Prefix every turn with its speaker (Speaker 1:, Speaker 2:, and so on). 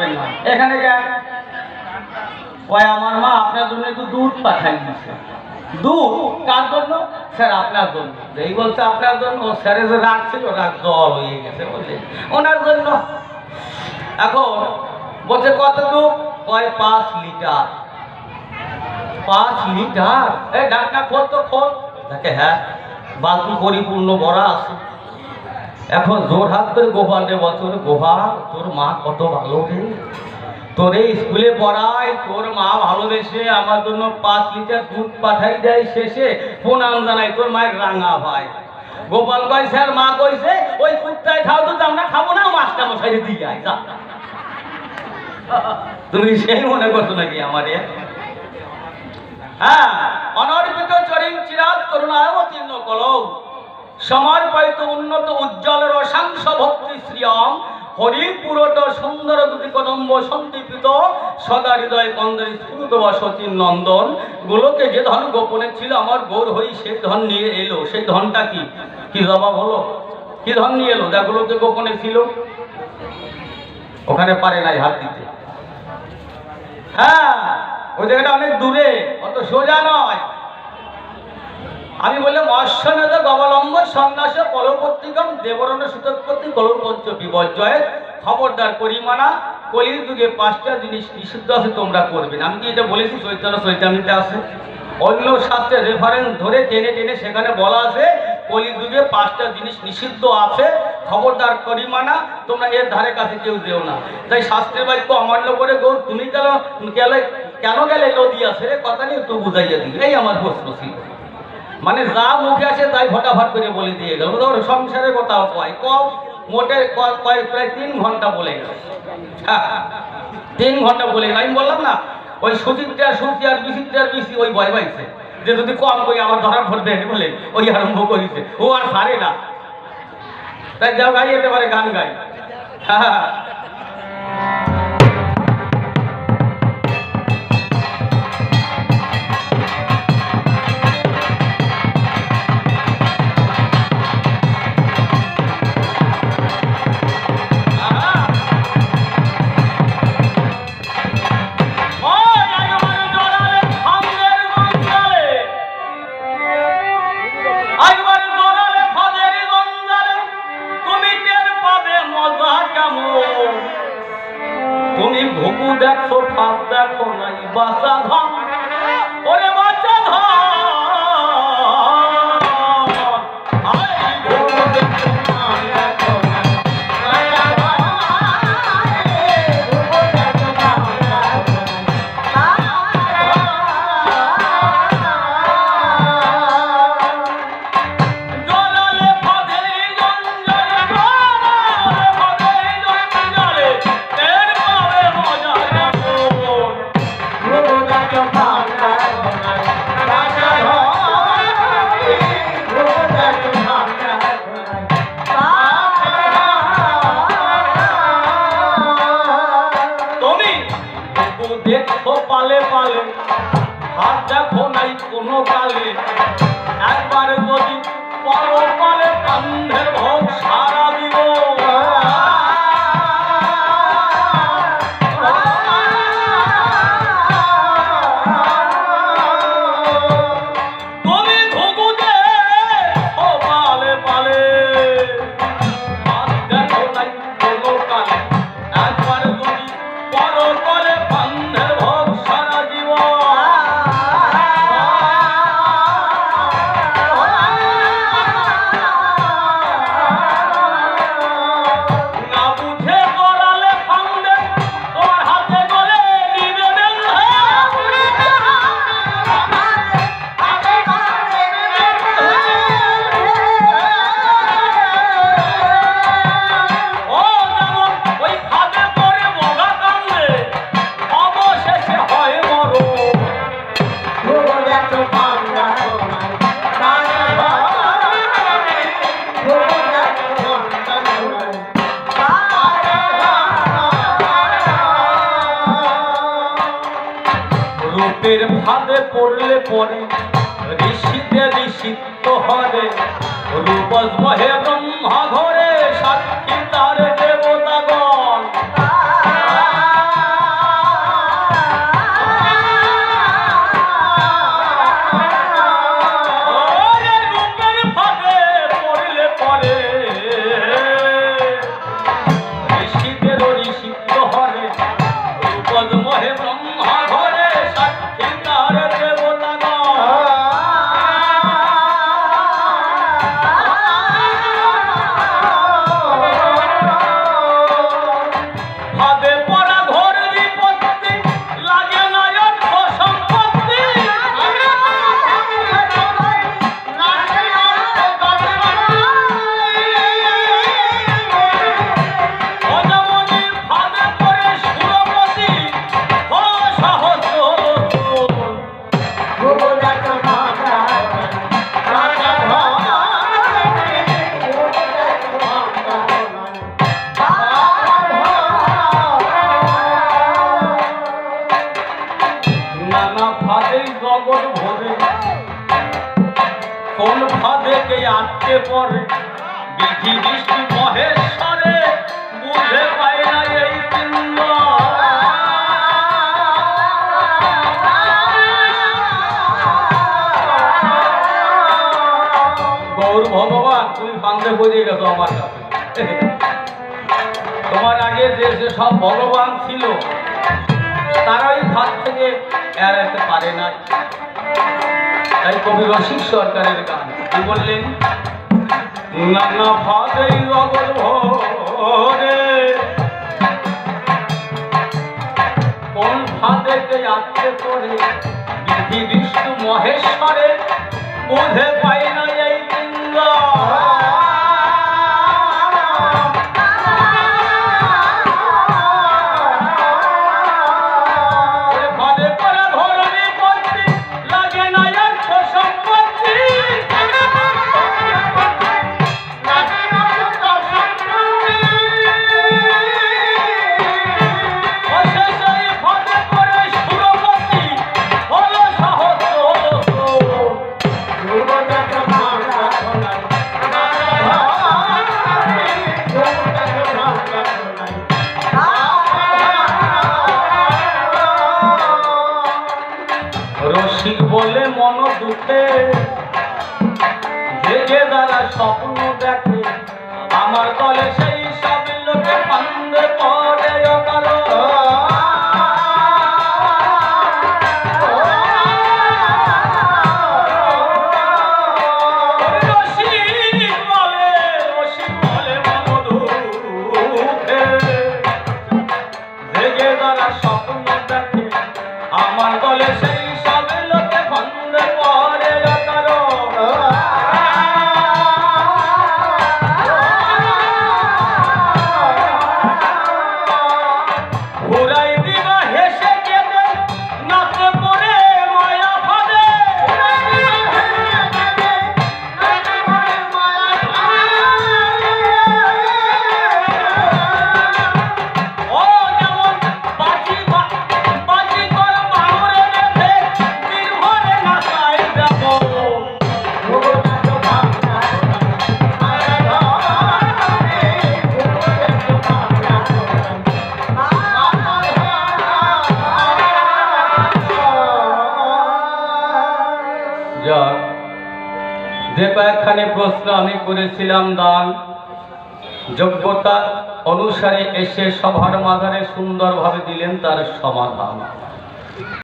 Speaker 1: আসবেন না এখানে যান। ওই আমার মা আপনার জন্য একটু দুধ পাঠাই দিচ্ছে। দুধ কার জন্য? স্যার আপনার জন্য। এই বলছে আপনার জন্য, স্যারের যে রাগ ছিল রাগ জল হয়ে গেছে বলছে ওনার জন্য। এখন বলছে কত দুধ? কয় 5 লিটার। 5 লিটার? এই ঢাকনা খোল তো খোল। দেখে হ্যাঁ বালতি পরিপূর্ণ ভরা আছে। এখন জোর হাত করে গোপালকে বলছে গোপাল তোর মা কত ভালো রে, তোরে স্কুলে পড়ায়, তোর মা ভালোবেসে আমার জন্য 5 লিটার দুধ পাঠাই দেয়, শেষে প্রণাম জানাই তোর মায়ের রাঙা ভাই। গোপাল কয় স্যার মা কইছে ওই কুত্তায় খাও দুধ আমরা খাবো না, মাছটা মশাই দিয়ে আয় যা। তুমি সেই মনে করছো নাকি আমার? হ্যাঁ, অনর্পিত চরিম চিরাত করুণায় অতীর্ণ কলৌ সমর্পিত উন্নত উজ্জ্বল রসাংশ ভক্তি শ্রিয়ম হরিপুরট সুন্দর দুটি কদম্ব সন্দীপিত সদা হৃদয় কন্দরী স্ফুত বা সচিন নন্দন। গোলকে যে ধন গোপনে ছিল আমার গৌর হই সেই ধন নিয়ে এলো। সেই ধনটা কি? কি জবাব হলো? কি ধন নিয়ে এলো? যা গোলকে গোপনে ছিল ওখানে পারে নাই হাত দিতে। হ্যাঁ, ওই জায়গাটা অনেক দূরে, অত সোজা নয়। আমি বললাম অশ্বনেত গবলম্ব সন্ন্যাস কলপত্রিকম দেবরণ সুতোৎপত্তি কলপঞ্চ বিপর্যয়। খবরদার পরিমাণা কলির যুগে 5টা জিনিস নিষিদ্ধ আছে, তোমরা করবে না। আমি কি এটা বলেছি? চৈতন্য চৈতামৃতে আছে। অন্য শাস্ত্রের রেফারেন্স ধরে টেনে টেনে সেখানে বলা আছে কলির যুগে 5টা জিনিস নিষিদ্ধ আছে, খবরদার পরিমাণা, তোমরা এর ধারে কাছে কেউ যেও না। তাই শাস্ত্রের বাক্য অমান্য করে গৌর তুমি কেন গেলে নদী আছে রে, কথা নিয়ে একটু বুঝাইয়া দিই। এই আমার প্রশ্ন ছিল। মানে যা মুখে আসে তাই ফটাফট করে বলে দিয়ে গেল। ধর সংসারের কথা কয় কম মোটে প্রায় 3 ঘন্টা বলে গেল। 3 ঘন্টা বলে গেল। আমি বললাম না ওই সুচিত্রা সুচি আর বিচিত্রার বিচি ওই ভয় পাইছে যে যদি কম কই আমার ধরা পড়বে বলে ওই আরম্ভ করেছে। ও আর পারে না, তাই যাও গাই যেতে পারে গান গাই। তুমি ঘুঘু দেখো ফাঁক দেখো নাই বাসা ধন, ওরে বাচ্চা ধন দেখো পালে পালে হাত দেখো নাই কোনো কালে, একবার যদি পরো পালে কান্ধের ভোগ সারা দিব। তুমি ঘুঘু দেখো পালে পালে হাত দেখো নাই কোনো কালে, একবার যদি পরো পালে কান্ধের ভোগ সারা দিব। না বুঝে গড়ালে ফান্দে তোমার হাতে গলে নিবে বেঁধে। ও যেমন ওই ফাঁদে পড়ে বগা কান্দে অবশেষে হয় মরণ। রূপের ফাঁদে পড়লে পরে ঋষিতে ঋষিত্ব হরে, রূপমহে ব্রহ্মা ঘরে সাক্ষী তার দেবতাগণ। থেকে আটকে পড়ে বিধি বৃষ্টি মহেশ্বরে বুঝে পায় না এই পিণ্ড। গৌর ভগবান তুমি ফান্দে পড়ে গেছো আমার কাছে। তোমার আগে যে যে সব ভগবান ছিল তারা ওই ফাঁদ থেকে এড়াতে পারে না। তাই কবি রসিক সরকারের গান কি বললেন, নানা ফাঁদেই অগল ভরে কোন ফাঁদেতে আটকে পড়ে বিধি বিষ্ণু মহেশ্বরে বুঝে পায় না এই পিণ্ড। রসিক বলে মন দুঃখে জেগে যারা স্বপ্ন দেখে আমার দলে সেই সব লোকে ফান্দে পড়ে কারো। রসিক বলে মন দুঃখে জেগে যারা স্বপ্ন দেখে আমার দলে সেই যে কয়েকখানি প্রশ্ন আমি করেছিলাম দান যোগ্যতা অনুসারে এসে সভার মাঝারে সুন্দরভাবে দিলেন তার সমাধান।